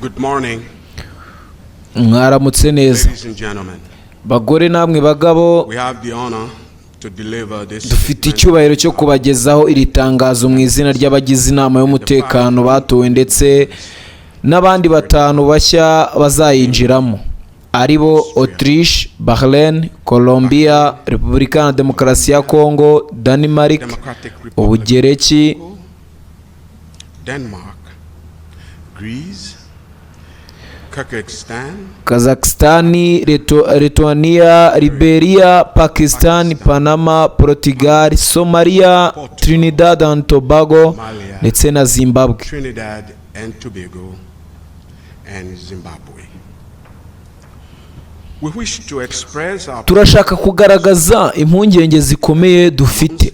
Good morning, mwaramutse neza ladies and gentlemen. bagore namwe bagabo. We have the honor to deliver this Dufite statement icyubahiro cyo kubagezaho iri tangazo mu izina ry'abagize inama y'umutekano batowe ndetse n'abandi batanu bashya bazayinjiramo, aribo Autriche, Bahrain, Colombia, Repubulika ya Demokarasi ya Congo, Denmark, Democratic Republic Ubugereki, of Congo, Denmark, Greece, Kazakhstan, Lithuania, Liberia, Pakistan, Panama, Portugal, Somalia, Trinidad and Tobago ndetse na Zimbabwe. Trinidad and Tobago and Zimbabwe. We wish to express our Turashaka kugaragaza impungenge zikomeye dufite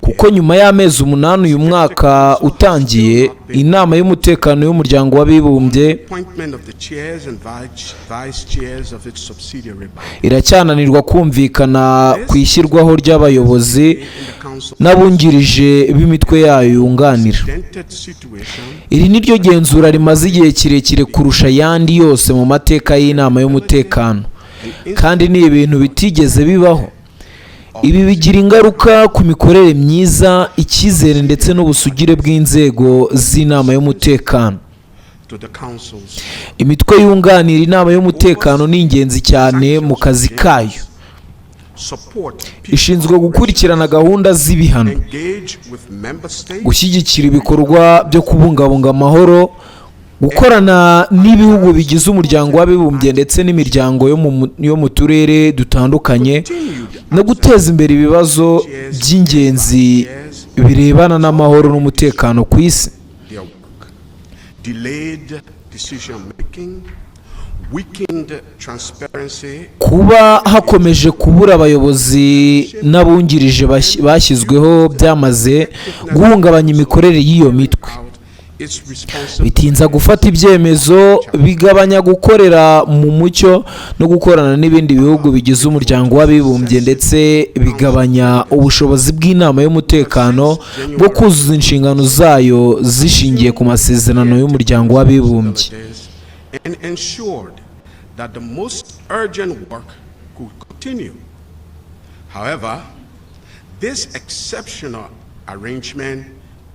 kuko nyuma y'amezi 8 uyu mwaka utangiye, inama y'umutekano y'umuryango w'abibumbye appointment of the chairs and vice chairs of its subsidiary bodies. iracyananirwa kumvikana ku ishyirwaho ry'abayobozi n'abungirije b'imitwe yayo yunganira. Dented situation Iri ni ryo genzura rimaze igihe kirekire kurusha ayandi yose mu mateka y'inama y'umutekano, kandi ni ibintu bitigeze bibaho. Ibi bigira ingaruka ku mikorere myiza, icyizere ndetse n'ubusugire bw'inzego z'inama y'umutekano. to the councils. Imitwe yunganira inama y'umutekano ni ingenzi cyane mu kazi kayo. Support Ishinzwe gukurikirana gahunda z'ibihano, engage with member states, gushyigikira ibikorwa byo kubungabunga amahoro, gukorana n'ibihugu bigize umuryango w'abibumbye ndetse n'imiryango yo mu turere dutandukanye, no guteza imbere ibibazo by'ingenzi birebana n'amahoro n'umutekano ku isi. their work. Delayed decision making, weakened transparency, Kuba hakomeje kubura abayobozi n'abungirije bashyizweho byamaze guhungabanya imikorere y'iyo mitwe. its responsibility Bitinza gufata ibyemezo, bigabanya gukorera mu mucyo no gukorana n'ibindi bihugu bigize umuryango w'abibumbye, ndetse bigabanya ubushobozi bw'inama y'umutekano bwo kuzuza inshingano zayo zishingiye ku masezerano y'umuryango w'abibumbye. and ensured that the most urgent work could continue. However, this exceptional arrangement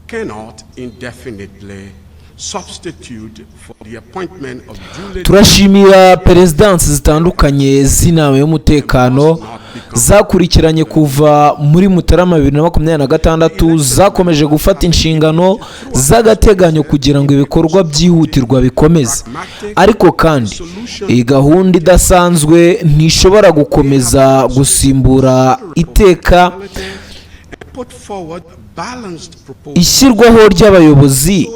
cannot indefinitely substitute for the appointment of duly Turashimira perezidansi zitandukanye z'inama y'umutekano zakurikiranye kuva muri Mutarama 2026, zakomeje gufata inshingano z'agateganyo kugira ngo ibikorwa byihutirwa bikomeze. Ariko kandi iyi gahunda idasanzwe ntishobora gukomeza gusimbura iteka put forward balanced proposals ishyirwaho ry'abayobozi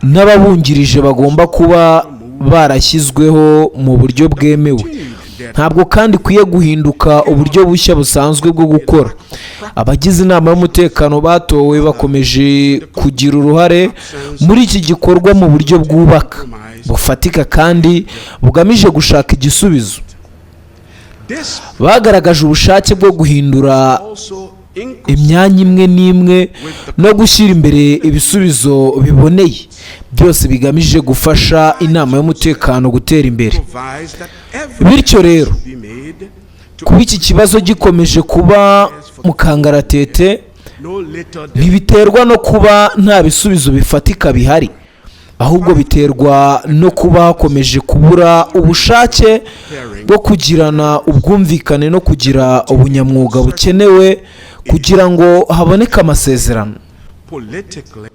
n'ababungirije bagomba kuba barashyizweho mu buryo bwemewe. Ntabwo kandi ikwiye guhinduka uburyo bushya busanzwe bwo gukora. Abagize inama y'umutekano batowe bakomeje kugira uruhare muri iki gikorwa mu buryo bwubaka, bufatika kandi bugamije gushaka igisubizo. This Bagaragaje ubushake bwo guhindura also imyanya imwe n'imwe no gushyira imbere ibisubizo biboneye, byose bigamije gufasha inama y'umutekano gutera imbere. provides that every Bityo rero, be made to kuba iki kibazo gikomeje kuba mu kangaratete no later than ntibiterwa no kuba nta bisubizo bifatika bihari, ahubwo biterwa no kuba hakomeje kubura ubushake bwo kugirana ubwumvikane no kugira ubunyamwuga bukenewe kugira ngo haboneke amasezerano. politically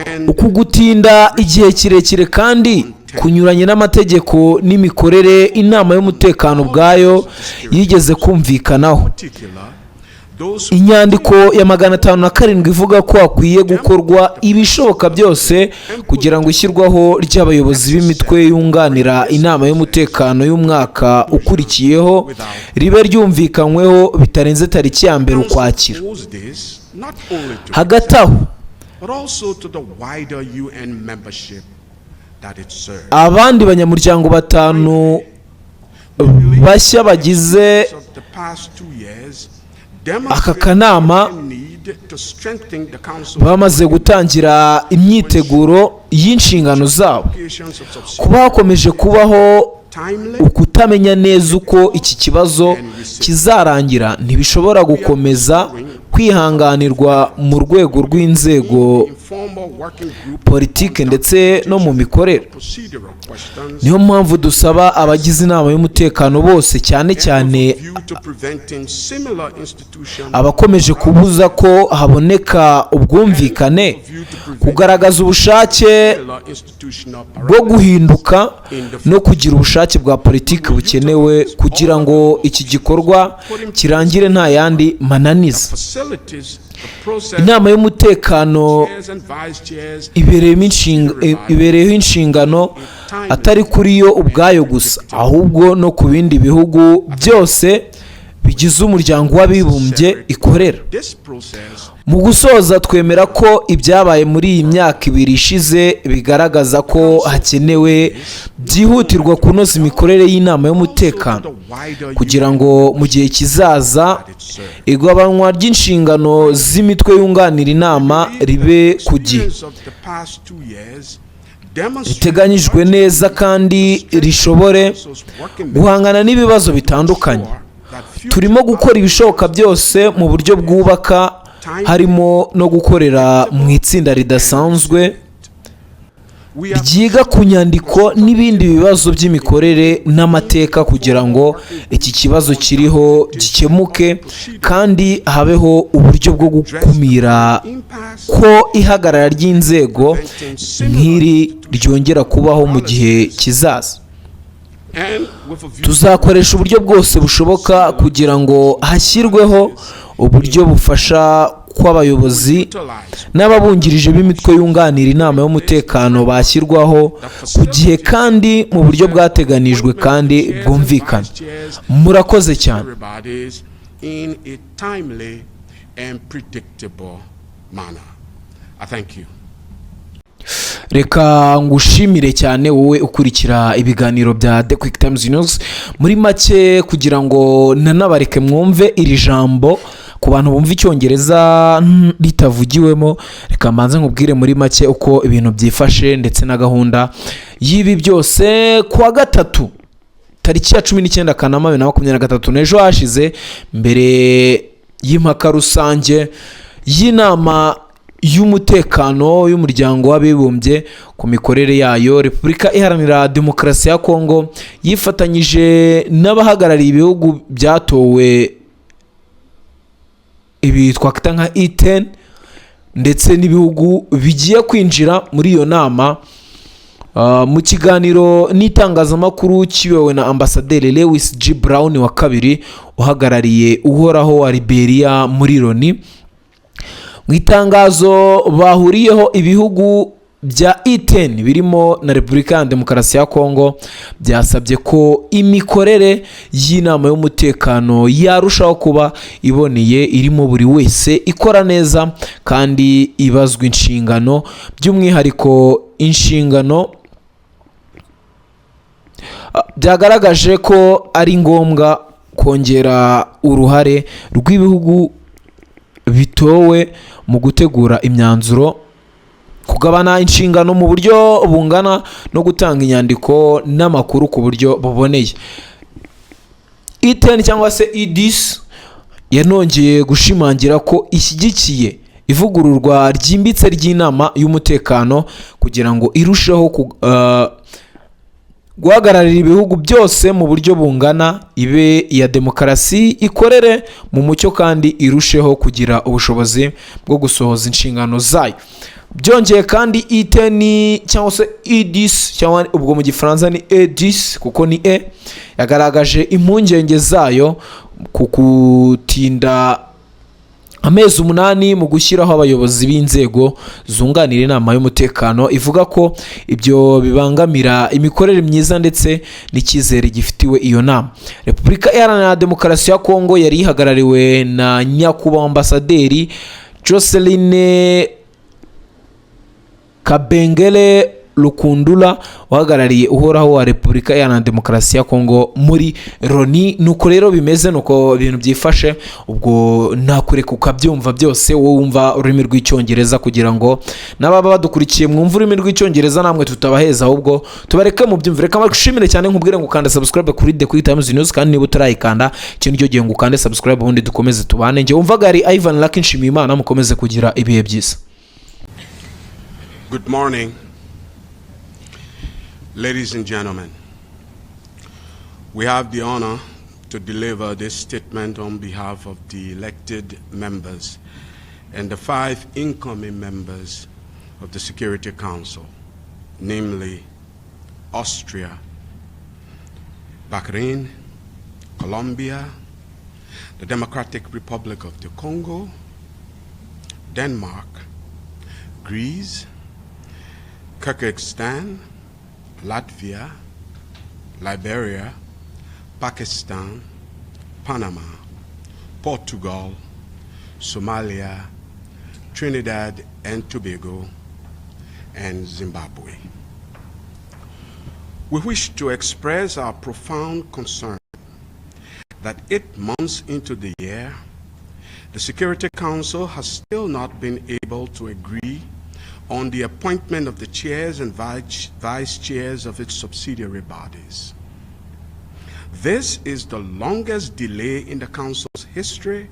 and Uku gutinda igihe kirekire kandi kunyuranye n'amategeko n'imikorere inama y'umutekano ubwayo yigeze kumvikanaho. particular those Inyandiko ya 507 ivuga ko hakwiye gukorwa ibishoboka byose kugira ngo ishyirwaho ry'abayobozi b'imitwe yunganira inama y'umutekano y'umwaka ukurikiyeho ribe ryumvikanyweho bitarenze tariki ya 1 Ukwakira. oppose this not only to Hagati aho, but also to the wider UN membership that it serves. abandi banyamuryango batanu bashya bagize Of the past 2 years aka kanama bamaze gutangira imyiteguro y'inshingano zabo. Kuba hakomeje kubaho ukutamenya neza uko iki kibazo kizarangira ntibishobora gukomeza kwihanganirwa mu rwego rw'inzego politike ndetse no mu mikorere. Niyo mpamvu dusaba abagize inama y'umutekano bose, cyane cyane abakomeje kubuza ko haboneka ubwumvikane, kugaragaza ubushake bwo guhinduka no kugira ubushake bwa politiki bukenewe kugira ngo iki gikorwa kirangire nta yandi mananiza. Inama y'umutekano ibereyeho inshingano atari kuri yo ubwayo gusa, ahubwo no ku bindi bihugu byose bigize umuryango w'abibumbye ikorera. Mu gusoza, twemera ko ibyabaye muri iyi myaka 2 ishize bigaragaza ko hakenewe byihutirwa kunoza imikorere y'inama y'umutekano kugira ngo mu gihe kizaza igabanywa ry'inshingano z'imitwe yunganira inama ribe ku gihe, riteganyijwe neza kandi rishobore guhangana n'ibibazo bitandukanye. Turimo gukora ibishoboka byose mu buryo bwubaka, harimo no gukorera mu itsinda ridasanzwe ryiga ku nyandiko n'ibindi bibazo by'imikorere n'amateka kugira ngo iki kibazo kiriho gikemuke kandi habeho uburyo bwo gukumira ko ihagarara ry'inzego nk'iri ryongera kubaho mu gihe kizaza. Tuzakoresha uburyo bwose bushoboka kugira ngo hashyirweho uburyo bufasha ko abayobozi n'ababungirije b'imitwe yunganira inama y'umutekano bashyirwaho ku gihe kandi mu buryo bwateganijwe kandi bwumvikana. Murakoze cyane. Reka ngushimire cyane wowe ukurikira ibiganiro bya The QuickTimes News. Muri make, kugira ngo nanabareke mwumve iri jambo ku bantu bumva icyongereza ritavugiwemo, reka mbanze nkubwire muri make uko ibintu byifashe ndetse na gahunda y'ibi byose. Kuwa gatatu tariki ya 19 Kanama 2023 n'ejo hashize, mbere y'impaka rusange y'inama y'umutekano y'umuryango w'abibumbye ku mikorere yayo, Repubulika Iharanira Demokarasi ya Congo yifatanyije n'abahagarariye ibihugu byatowe ibi twakwita nka E10 ndetse n'ibihugu bigiye kwinjira muri iyo nama. Mu kiganiro n'itangazamakuru kiyobowe na Ambasaderi Lewis G. Brown wa kabiri uhagarariye uhoraho wa Liberia muri Loni, mu itangazo bahuriyeho ibihugu bya E10 birimo na Repubulika ya Demokarasi ya Congo byasabye ko imikorere y'inama y'umutekano yarushaho kuba iboneye, irimo buri wese ikora neza kandi ibazwa inshingano, by'umwihariko inshingano byagaragaje ko ari ngombwa kongera uruhare rw'ibihugu bitowe mu gutegura imyanzuro, kugabana inshingano mu buryo bungana no gutanga inyandiko n'amakuru ku buryo buboneye. E10 cyangwa se E10 yanongeye gushimangira ko ishyigikiye ivugururwa ryimbitse ry'inama y'umutekano kugira ngo irusheho guhagararira ibihugu byose mu buryo bungana, ibe iya demokarasi, ikorere mu mucyo kandi irusheho kugira ubushobozi bwo gusohoza inshingano zayo. Byongeye kandi E10 cyangwa se E10 cyangwa ubwo mu gifaransa ni E10 kuko ni yagaragaje impungenge zayo ku kutinda amezi 8 mu gushyiraho abayobozi b'inzego zunganira inama y'umutekano, ivuga ko ibyo bibangamira imikorere myiza ndetse n'icyizere gifitiwe iyo nama. Repubulika Iharanira Demokarasi ya Congo yari ihagarariwe na nyakubahwa Ambasaderi Joseline Kabengele Lukundula uhagarariye uhoraho wa Repubulika Iharanira Demokarasi ya Congo muri Loni. Nuko rero bimeze, nuko ibintu byifashe. Ubwo nakureka ukabyumva byose, wowe wumva ururimi rw'icyongereza, kugira ngo n'ababa badukurikiye mwumva ururimi rw'icyongereza namwe tutabaheza, ahubwo tubareke mu byumvire. Reka mbashimire cyane, nkubwire ngo ukanda subscribe kuri The QuickTimes News, kandi niba utarayikanda ikintu cyo gihe ngo ukande subscribe, ubundi dukomeze tubane. Njye wumvaga ari Ivan Lucky Nshimiyimana, mukomeze kugira ibihe byiza. Good morning, ladies and gentlemen. We have the honor to deliver this statement on behalf of the elected members and the 5 incoming members of the Security Council, namely Austria, Bahrain, Colombia, the Democratic Republic of the Congo, Denmark, Greece, Kyrgyzstan, Latvia, Liberia, Pakistan, Panama, Portugal, Somalia, Trinidad and Tobago, and Zimbabwe. We wish to express our profound concern that 8 months into the year, the Security Council has still not been able to agree on the appointment of the chairs and vice chairs of its subsidiary bodies. This is the longest delay in the Council's history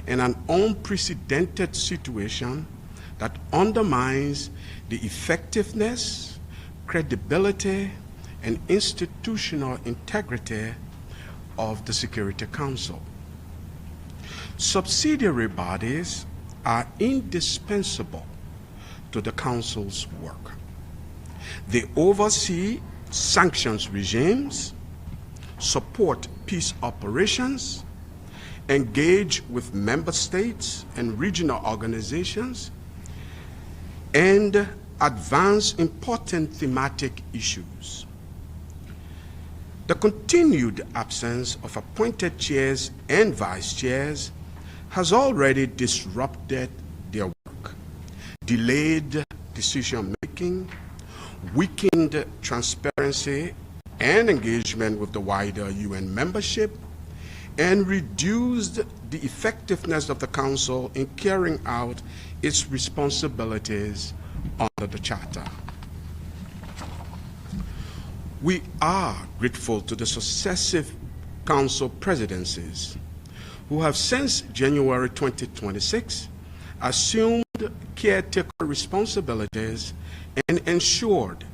and an unprecedented situation that undermines the effectiveness, credibility, and institutional integrity of the Security Council. Subsidiary bodies are indispensable to the Council's work. They oversee sanctions regimes, support peace operations, engage with member states and regional organizations, and advance important thematic issues. The continued absence of appointed chairs and vice chairs has already disrupted their work, delayed decision-making, weakened transparency and engagement with the wider UN membership, and reduced the effectiveness of the Council in carrying out its responsibilities under the Charter. We are grateful to the successive Council presidencies who have since January 2026 assumed caretaker responsibilities and ensured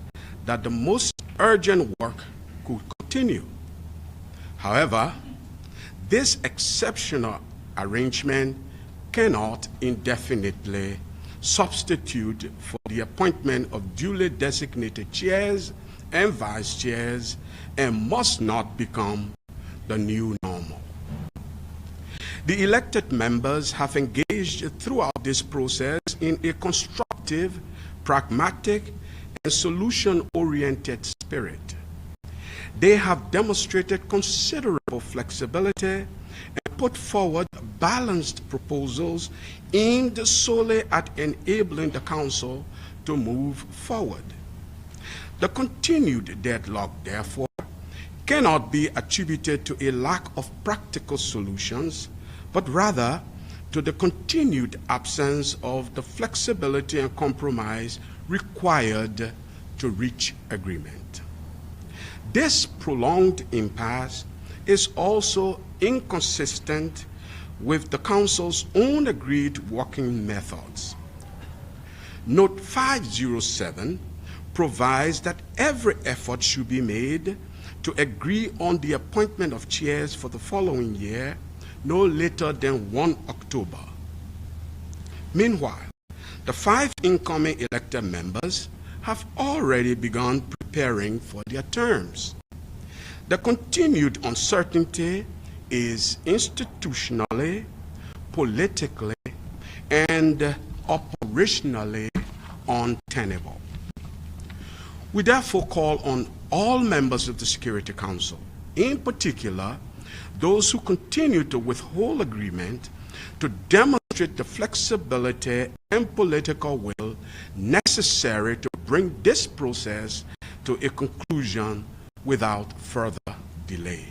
that the most urgent work could continue. However, this exceptional arrangement cannot indefinitely substitute for the appointment of duly designated chairs and vice chairs, and must not become the new normal. The elected members have engaged throughout this process in a constructive, pragmatic, and solution-oriented spirit. They have demonstrated considerable flexibility and put forward balanced proposals aimed solely at enabling the Council to move forward. The continued deadlock, therefore, cannot be attributed to a lack of practical solutions, but rather to the continued absence of the flexibility and compromise required to reach agreement. This prolonged impasse is also inconsistent with the Council's own agreed working methods. Note 507 provides that every effort should be made to agree on the appointment of chairs for the following year, no later than 1 October. Meanwhile, the 5 incoming elected members have already begun preparing for their terms. The continued uncertainty is institutionally, politically, and operationally untenable. We therefore call on all members of the Security Council, in particular those who continue to withhold agreement, to demonstrate the flexibility and political will necessary to bring this process to a conclusion without further delay.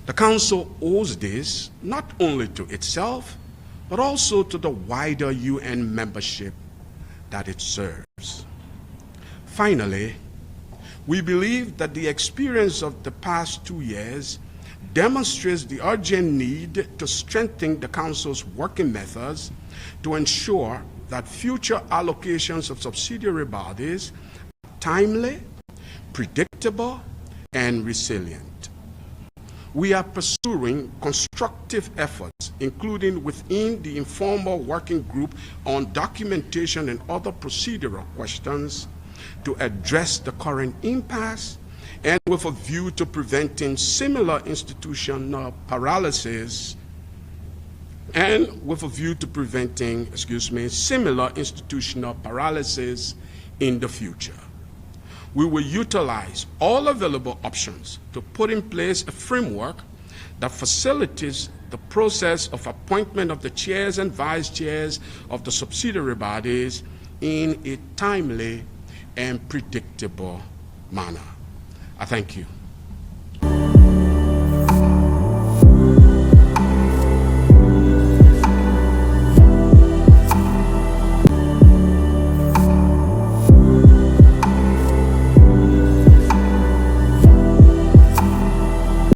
The Council owes this not only to itself, but also to the wider UN membership that it serves. Finally, we believe that the experience of the past 2 years demonstrates the urgent need to strengthen the Council's working methods to ensure that future allocations of subsidiary bodies are timely, predictable, and resilient. We are pursuing constructive efforts, including within the informal working group on documentation and other procedural questions, to address the current impasse and with a view to preventing similar institutional paralysis similar institutional paralysis in the future. We will utilize all available options to put in place a framework that facilitates the process of appointment of the chairs and vice chairs of the subsidiary bodies in a timely and predictable manner. I thank you.